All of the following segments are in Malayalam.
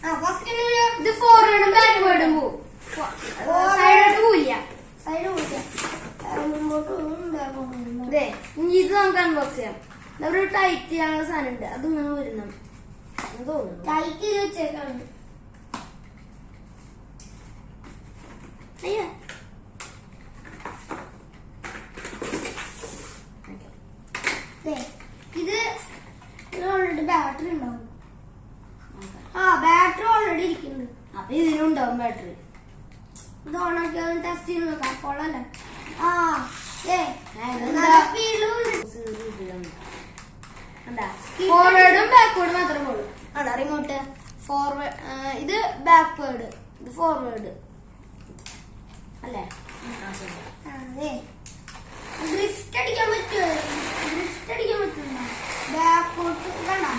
അൺബോക്സ് ചെയ്യാൻ ഇത് ഫോർവേഡും ബാക്ക്വേർഡും പോവും. സൈഡോട്ട് പോവില്ല. അതെ ഇത് നമുക്ക് അൺബോക്സ് ചെയ്യാം. ഒരു ടൈറ്റ് ചെയ്യാനുള്ള സാധനം ഉണ്ട്. അതിങ്ങനെ വരുന്നു തോന്നുന്നു. ടൈറ്റ് ചെയ്ത് വെച്ചേക്കാണ്. അയ്യോ ഇത് ഓൾറെഡി ബാറ്ററി ഉണ്ടാവും. ബാറ്ററി ഓൾറെഡി ഇരിക്കുന്നുണ്ട്. അപ്പൊ ഇതിനുണ്ടാവും ബാറ്ററി. ഇത് ഓണാക്കി ടെസ്റ്റ് ചെയ്ത് നോക്കാം. കൊള്ളല്ലേ? ഫോർവേഡും ബാക്ക്വേർഡും മാത്രമേ പോളൂ. ആണോ റിമോട്ട്? ഫോർവേഡ് ഇത് ബാക്ക്വേർഡ്, ഇത് ഫോർവേഡ് അല്ലേ? ഡ്രിഫ്റ്റ് അടിക്കാൻ പറ്റുമോ? ഡ്രിഫ്റ്റ് അടിക്കാൻ പറ്റുമോ? ബാക്കോട്ട് വേണം.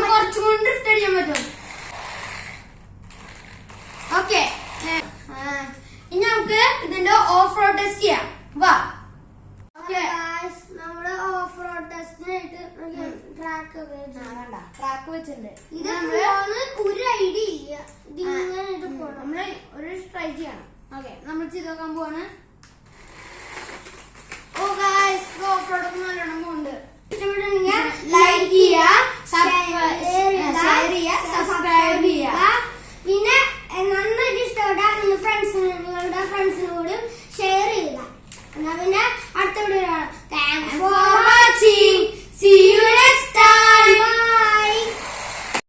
കുറച്ചും കൂടി ഡ്രിഫ്റ്റ് അടിക്കാൻ പറ്റും. ഓക്കെ ഇനി നമുക്ക് ഇതിന്റെ ഓഫ് റോഡ് ടെസ്റ്റ് ചെയ്യാം. വാ. നമ്മുടെ ഓഫ് റോഡ് ടെസ്റ്റിനായിട്ട് ട്രാക്ക് ട്രാക്ക് വെച്ചിട്ടുണ്ട്. ഇത് ഒരു ഐഡിയ ഇല്ല. ഇതിങ്ങനെ നമ്മള് ഒരു ട്രൈ ചെയ്യണം. ഓക്കെ നമ്മൾ ചെയ്ത് നോക്കാൻ പോവാണ്. ഓ ഗായ്സ് ഓഫ് റോഡ് നല്ലോണം പോകുന്നുണ്ട്.